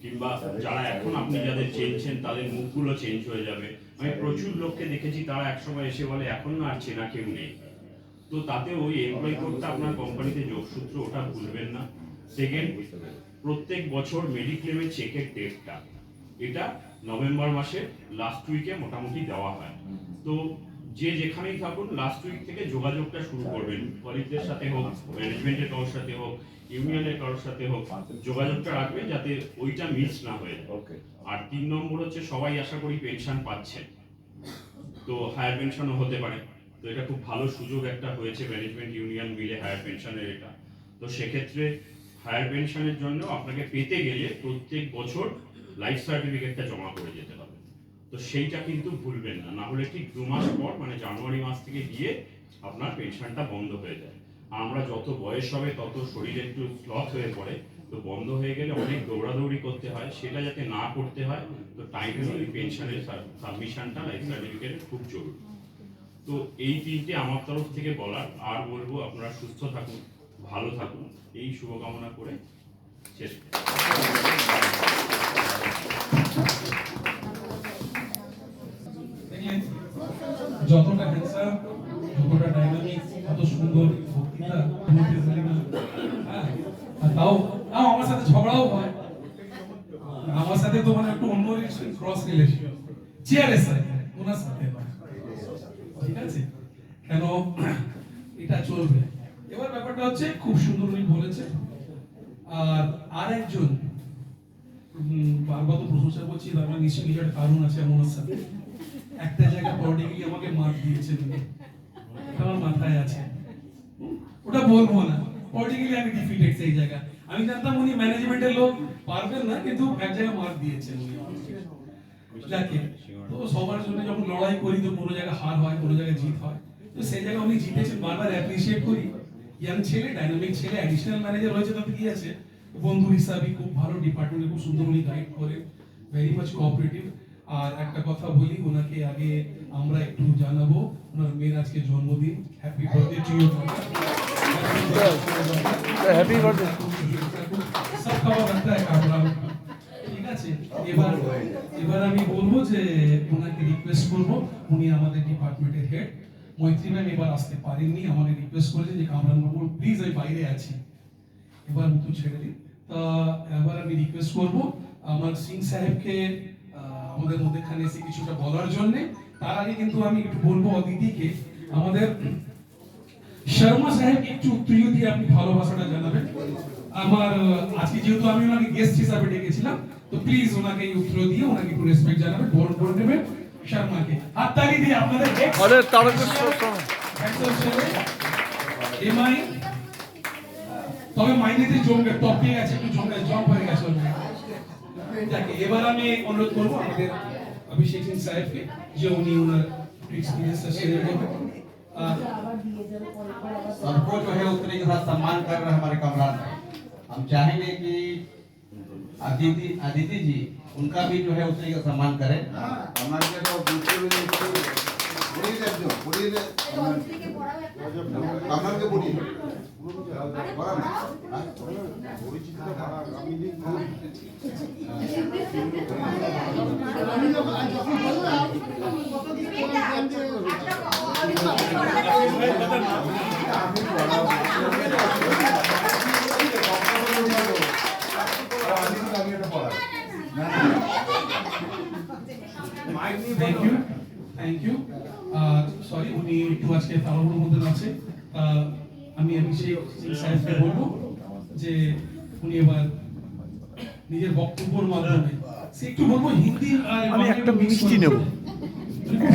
কিংবা যারা এখন আপনি যাদের চেনছেন তাদের মুখগুলো চেঞ্জ হয়ে যাবে। আমি প্রচুর লোককে দেখেছি, তারা একসময় এসে বলে এখন না আর চেনা কেউ নেই। তো তাতে ওই এমপ্লয়ি কোডটা আপনার কোম্পানিতে যোগসূত্র, ওটা ভুলবেন না। সেকেন্ড, প্রত্যেক বছর মেডিক্লেমের চেকের ডেটটা, এটা নভেম্বর মাসের লাস্ট উইকে মোটামুটি দেওয়া হয়। তো যে যেখানেই থাকুন লাস্ট উইক থেকে যোগাযোগটা শুরু করবেন, কলিগদের সাথে হোক, ম্যানেজমেন্টের কারোর সাথে হোক, ইউনিয়নের কারোর সাথে হোক, যোগাযোগটা রাখবেন যাতে ওইটা মিস না হয়ে যায়। আর 3 নম্বর হচ্ছে, সবাই আশা করি পেনশন পাচ্ছেন, তো হায়ার পেনশনও হতে পারে। তো এটা খুব ভালো সুযোগ একটা হয়েছে, ম্যানেজমেন্ট ইউনিয়ন মিলে হায়ার পেনশনের এটা। তো সেক্ষেত্রে হায়ার পেনশনের জন্য আপনাকে পেতে গেলে প্রত্যেক বছর লাইফ সার্টিফিকেটটা জমা করে যেতে হবে। তো সেইটা কিন্তু ভুলবেন না, না হলে ঠিক 2 মাস পর মানে জানুয়ারি মাস থেকে গিয়ে আপনার পেনশনটা বন্ধ হয়ে যায়। আমরা যত বয়স হবে তত শরীর একটু স্লথ হয়ে পড়ে, তো বন্ধ হয়ে গেলে অনেক দৌড়াদৌড়ি করতে হয়, সেটা যাতে না করতে হয় তো টাইমলি পেনশনের সাবমিশনটা লাইফ সার্টিফিকেটের খুব জরুরি। তো এই তিনটে আমার তরফ থেকে বলার, আর বলবো আপনারা সুস্থ থাকুন, ভালো থাকুন, এই শুভকামনা করে শেষ করছি। যতটা হ্যান্ডসাম, যতটা ডাইনামিক, কত সুন্দর বক্তৃতা, হ্যাঁ, আর তাও আমার সাথে ঝগড়াও হয়। আমার সাথে তো মানে একটু অন্য রিলেশন, ক্রস রিলেশন, চেয়ারের সাথে, ওনার সাথে নয়। ঠিক আছে, কেন এটা চলবে। এবার ব্যাপারটা হচ্ছে খুব সুন্দর উনি বলেছে। আর একজন বারবার তো প্রশংসা করছি, তার মানে নিশ্চয়ই কিছু একটা কারণ আছে আমার সাথে। একটা জায়গায় পলিটিক্যালি আমাকে মার দিয়েছেন, আমার মাথায় আছে, ওটা বলবো না। পলিটিক্যালি আমি ডিফিটেড সেই জায়গা। আমি জানতাম উনি ম্যানেজমেন্টের লোক, পারবেন না, কিন্তু এক জায়গায় মার দিয়েছেন উনি আমাকে। যাকে তো সবার জন্য যখন লড়াই করি তো কোনো জায়গায় হার হয়, কোনো জায়গায় জিত হয়। তো সেই জায়গায় উনি জিতেছেন, বারবার অ্যাপ্রিসিয়েট করি। ইয়াং ছেলে, ডাইনামিক ছেলে, অ্যাডিশনাল ম্যানেজার হয়েছে, তাতে কি আছে, বন্ধু হিসাবে খুব ভালো, ডিপার্টমেন্টে খুব সুন্দর উনি গাইড করে, ভেরি মাচ কোঅপারেটিভ। আর একটা কথা বলি, ওনাকে আগে আমরা একটু জানাবো, ওনার মেয়ের আজকে জন্মদিন। Happy birthday to you. Happy birthday. সব খাবার রাখতে হয় আমরা, ঠিক আছে। এবার আমি বলবো যে ওনাকে রিকোয়েস্ট করবো, উনি আমাদের ডিপার্টমেন্টের হেড মৈত্রী ম্যাম এবার আসতে পারেননি, আমাকে রিকোয়েস্ট করেছে যে কামরান বাবু প্লিজ আমি বাইরে আছি, এবার মতো ছেড়ে দিন। তা এবার আমি রিকোয়েস্ট করবো আমার সিং সাহেবকে আমাদের মধ্যেখানে এসে কিছুটা বলার জন্য। তার আগে কিন্তু আমি একটু বলবো অদিতিকে, আমাদের শর্মা সাহেব একটু উত্তরীয় দিয়ে আপনি ভালোবাসাটা জানাবেন। আমার আজকে যেহেতু আমি ওনাকে গেস্ট হিসাবে ডেকেছিলাম, তো প্লিজ ওনাকে এই উত্তর দিয়ে ওনাকে একটু রেসপেক্ট জানাবেন, বরণ করে নেবেন শর্মাকে। হাততালি দিয়ে আপনাদের আরে তারকেশ্বর একদম ছেলে এমআই, তবে মাইনেতে জমবে, টপে গেছে, একটু জম্প হয়ে গেছে। যাকে এবার আমি অনুরোধ করবো আমাদের অভিষেক সিং সাহেবকে যে উনি ওনার এক্সপিরিয়েंसটা শেয়ার করবেন। सबको जो है उतने के साथ सम्मान कर रहे हैं हमारे कमरान भाई। हम चाहेंगे कि अदिति जी उनका भी जो है उतने का सम्मान करें। আমাকে তো বুঝতে পেরেছি, পড়িয়ে দেখছো, পড়িয়ে দে, আপনাকে পড়িয়ে পড়া না, থ্যাংক ইউ। সরি, উনি একটু আজকে তাড়াহুড়োর মধ্যে আছে। আমি অভিষেক সিং সাহেবকে বলবো যে উনি এবার নিজের বক্তব্যের মাধ্যমে সে একটু বলবো হিন্দি আর আমি একটা মিষ্টি নেব,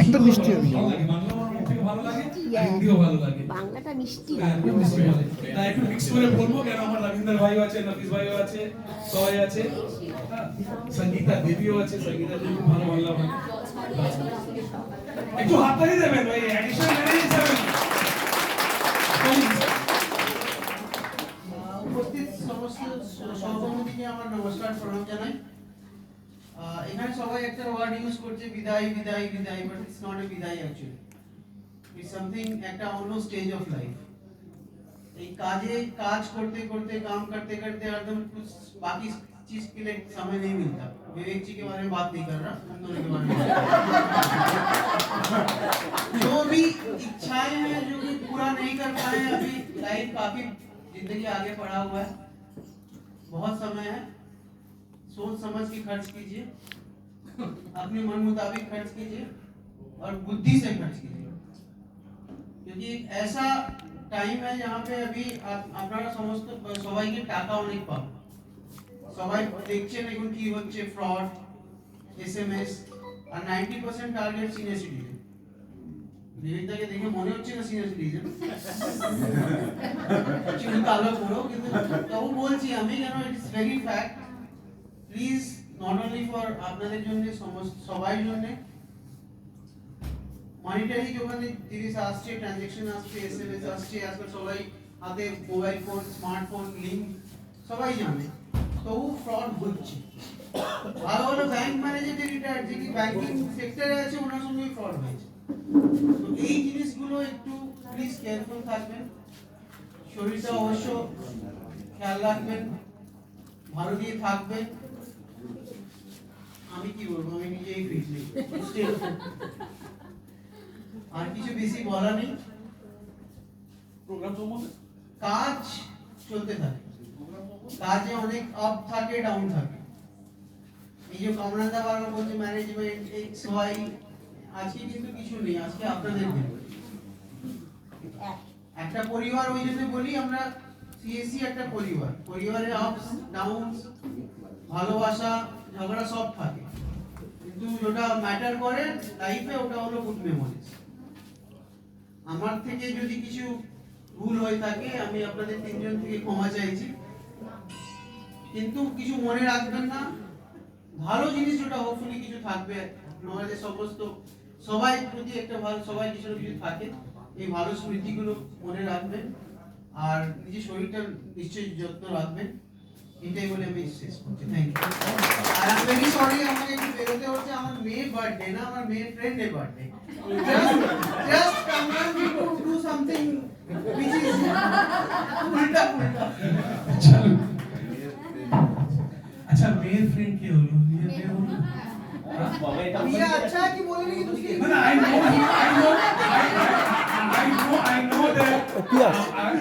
একটা মিষ্টি আমি নেব। বাংলা আমার মুখ থেকে ভালো লাগে, হিন্দিও ভালো লাগে, বাংলাটা মিষ্টি মিষ্টি বলে। তাই একটু মিক্স করে বলবো, কেন আমার রবীন্দ্র ভাইও আছে, নফিস ভাইও আছে, সবাই আছে, সঙ্গীতা দেবীও আছে, সঙ্গীতা দেবী খুব ভালো বাংলা বলে। একটু হাততালি দেবেন ভাই, অ্যাডিশনাল ম্যানেজার হিসেবে। উপস্থিত সমস্ত সহকর্মীকে আমার নমস্কার, প্রণাম জানাই। এখানে সবাই একটা ওয়ার্ড ইউজ করছে বিদায় বিদায় বিদায়, বাট ইটস নট এ বিদায় অ্যাকচুয়ালি, ইটস সামথিং, একটা অন্য স্টেজ অফ লাইফ। এই কাজ करते करते काम करते करते एकदम कुछ बाकी चीज के लिए समय नहीं मिलता। विवेक जी के बारे में बात नहीं कर रहा, हम दोनों के बारे में जो भी इच्छाएं हैं जो कि पूरा नहीं कर पाए, अभी लाइफ काफी जिंदगी आगे बढ़ा हुआ है, बहुत समय है, सोच समझ के खर्च कीजिए, अपने मन मुताबिक खर्च कीजिए और बुद्धि से खर्च कीजिए, क्योंकि एक ऐसा টাইম है जहाँ पे अभी আপনারা সমস্ত সবাইকে টাকা অনেক পাবে, সবাই দেখছেন এখন কি হচ্ছে, ফ্রড, এসএমএস, আর 90% টার্গেট সিনিয়র সিটিজেন। বিবেকটাকে দেখে মনে হচ্ছে না সিনিয়র সিটিজেন, চুল কালো পুরো, কিন্তু তবু বলছি আমি, কেন it is very fact. Please, not only for আপনাদের জন্য, সবাই জন্য মনিটারি যখন জিনিস আসছে, ট্রানজাকশন আসছে, এসএমএস আসছে, আজকাল সবাই হাতে মোবাইল ফোন, স্মার্টফোন, লিঙ্ক সবাই জানে। তবু ফ্রড হচ্ছে। ভালো ভালো ব্যাংক ম্যানেজার যে রিটায়ার্ড, যে কি ব্যাংকিং সেক্টরে আছে, ওনার সঙ্গে ফ্রড হয়েছে। তো এই জিনিসগুলো একটু প্লিজ কেয়ারফুল থাকবেন, শরীরটা অবশ্য খেয়াল রাখবেন, ভালো দিয়ে থাকবেন। আমি কি বলবো, আমি নিজেই ফিটলি, আর কিছু বেশি বলা নেই। প্রোগ্রাম সম্বন্ধে কাজ চলতে থাকে, কাজে অনেক আপ থাকে, ডাউন থাকে। এই যে কমলাদা বারবার বলছে ম্যানেজমেন্ট এক্স ওয়াই, আজকে কিন্তু কিছু নেই, আজকে আপনাদের দিন। একটা পরিবার, ওই জন্য বলি আমরা সিএসসি একটা পরিবার, পরিবারে আপস ডাউনস, ভালোবাসা ঝগড়া সব থাকে, কিন্তু যেটা ম্যাটার করে লাইফে ওটা হলো গুড মেমোরিজ। আমার থেকে যদি কিছু ভুল হয়ে থাকে আমি আপনাদের তিনজন থেকে ক্ষমা চাইছি, কিন্তু কিছু মনে রাখবেন না, ভালো জিনিস যেটা হোপফুলি কিছু থাকবে আমাদের সমস্ত সবাই প্রতি একটা ভালো, সবাই কিছু না কিছু থাকে, এই ভালো স্মৃতিগুলো মনে রাখবেন, আর নিজের শরীরটার নিশ্চয়ই যত্ন রাখবেন। এটাই বলে আমি শেষ করছি। Thank you. আর আমি ভেরি সরি, আমাকে একটু বেরোতে হচ্ছে, আমার মেয়ের বার্থডে না, আমার মেয়ের ফ্রেন্ডের birthday. Just come on, we to do something which is উল্টা পুল্টা। চলো। আচ্ছা, মেয়ের ফ্রেন্ড কে হলো? মেয়ে হলো? ये अच्छा है कि बोले नहीं कि दूसरी No, no, I know that. Yes.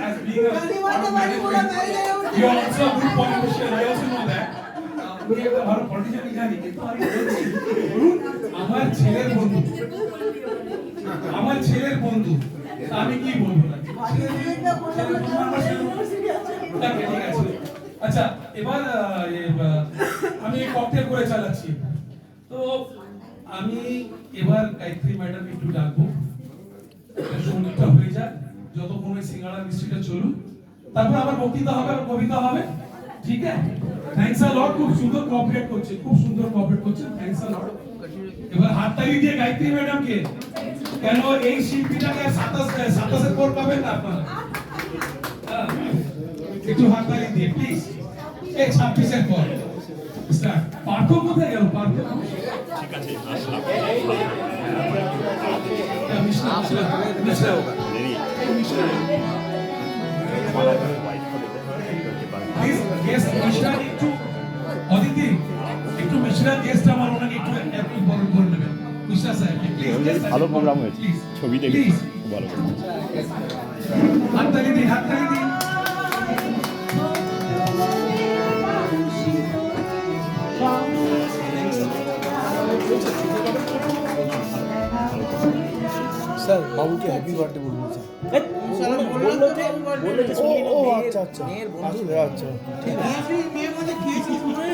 As being a गाली मार के बारी बोला मैं ही आया हूँ। you are also a good politician. I also know that. আমি একটা ভালো পলিটিশিয়ান জানি, কিন্তু আমি বলছি, ধরুন আমার ছেলের বন্ধু, তা আমি কি বলবো না? ঠিক আছে। আচ্ছা, এবার আমি ককটেল করে চালাচ্ছি, তো আমি এবার গায়ত্রী ম্যাডাম একটু ডাকবো, সঙ্গীতটা হয়ে যাক, যতক্ষণ ওই সিঙ্গাড়া মিষ্টিটা চলুক, তারপর আবার বক্তৃতা হবে, আবার কবিতা হবে, ঠিক আছে? থ্যাঙ্কস আ লট, খুব সুন্দর কোঅপারেট করছে, থ্যাঙ্কস আ লট। এবার হাততালি দিয়ে গায়ত্রী ম্যাডামকে, কেন এই শিল্পীটাকে 27 পর পাবেন না আপনারা? একটু হাততালি দিয়ে প্লিজ। এই 26 পর স্টার্ট। পার্থ কোথায় গেল? পার্থ ঠিক আছে, আসলাম। প্লিজ গেস্ট মিশ্রা একটু, অদিতি একটু মিশ্রা গেস্ট আমার, ওনাকে একটু ইম্পর্টেন্ট করে নেবেন। Mishra sir please. ভালো প্রোগ্রাম হয়েছে, ছবি দেখে প্লিজ ভালো। হাততালি দিন। স্যার বাবুকে হ্যাপি বার্থডে বলুন স্যার। ও আচ্ছা আচ্ছা আসলে আচ্ছা ঠিক আছে। মেয়ে মানে খেয়েছিস মনে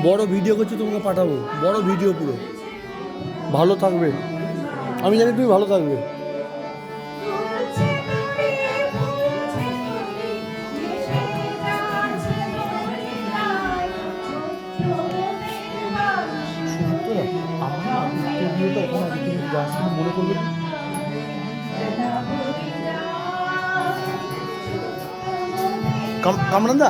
বড় ভিডিও করছি, তোমাকে পাঠাবো, বড় ভিডিও পুরো। ভালো থাকবে, আমি জানি তুমি ভালো থাকবে। মনে করবে কামরান্দা,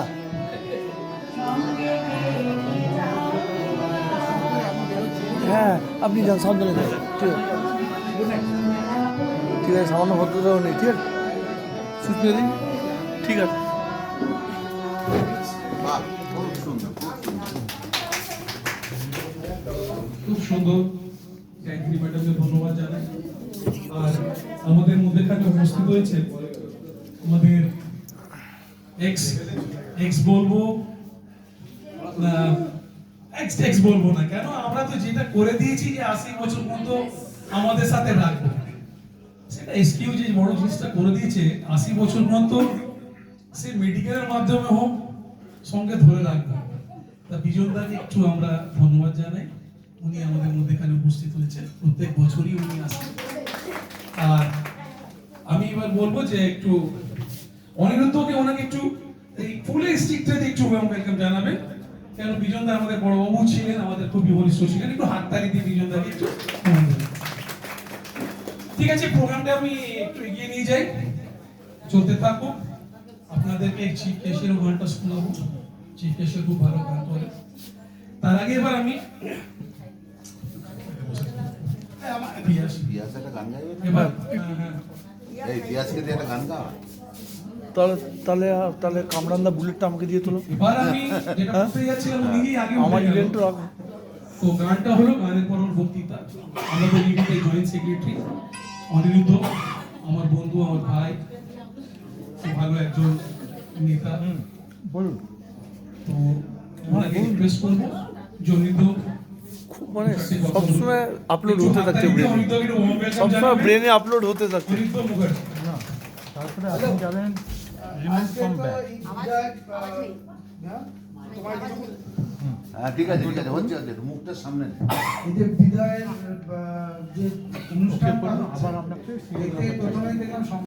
হ্যাঁ আপনি যান, সাবধানে যান, ঠিক আছে ঠিক আছে, সামান্য ভদ্রতাও নেই, ঠিক আছে সুস্মিতা দিন, ঠিক আছে। খুব সুন্দর, গায়ত্রী ম্যাডামকে ধন্যবাদ জানাই। আর আমাদের মধ্যেখানে উপস্থিত হয়েছে আমাদের এক্স বলবো না, এক্স বলবো না, কেন আমরা তো যেটা করে দিয়েছি যে 80 বছর পর্যন্ত আমাদের সাথে রাখবো, সেটা এসকিউ যে বড় জিনিসটা করে দিয়েছে 80 বছর পর্যন্ত সে মেডিকেলের মাধ্যমে হোক সঙ্গে ধরে রাখবে। তা বিজনদাকে একটু আমরা ধন্যবাদ জানাই, উনি আমাদের মধ্যে এখানে উপস্থিত হয়েছে, প্রত্যেক বছরই উনি আসেন। আর আমি এবার বলবো যে একটু অনিরুদ্ধকে ওনাকে একটু এই ফুলে স্টিকটাতে একটু ওয়েলকাম জানাবেন, কেন বিজনদা আমাদের বড় বাবু ছিলেন, আমাদের খুবই ঘনিষ্ঠ ছিলেন, একটু হাততালি দিয়ে বিজনদাকে একটু ঠিক আছে। প্রোগ্রামটা আমি একটু এগিয়ে নিয়ে যাই, চলতে থাকবো। আপনাদেরকে চিফ গেস্টেরও গানটা শোনাবো, চিফ গেস্টের খুব ভালো গান করে। তার আগে এবার আমি পিয়াস একটা গান গাইবে না? এবার এই পিয়াসকে দিয়ে একটা গান গাও। তাহলে তাহলে তাহলে কামরান্দা বুলেটটা আমাকে দিয়ে তোলো। এবার আমি যেটা বলতে যাচ্ছিলাম নিজেই আগে আমার বলে গেল। ইভেন্টও রাখো। তো গানটা হলো গানের পর ওর বক্তৃতা। আমাদের ইউনিটের জয়েন্ট সেক্রেটারি অনিরুদ্ধ, আমার বন্ধু, আমার ভাই, খুব ভালো একজন নেতা। বলুন। তো ওনাকে রিকোয়েস্ট করবো যে অনিরুদ্ধ খুব মানে সবসময় আপলোড হতে থাকছে ব্রেনে, সবসময় ব্রেনে আপলোড হতে থাকছে। অনিরুদ্ধ মুখার্জি। তারপরে আপনি যাবেন রিমুভ ফ্রম ব্যাক। হ্যাঁ ঠিক আছে ঠিক আছে, হচ্ছে হচ্ছে, মুখটার সামনে নে। এই যে বিদায়ের যে অনুষ্ঠানটা আবার আপনাকে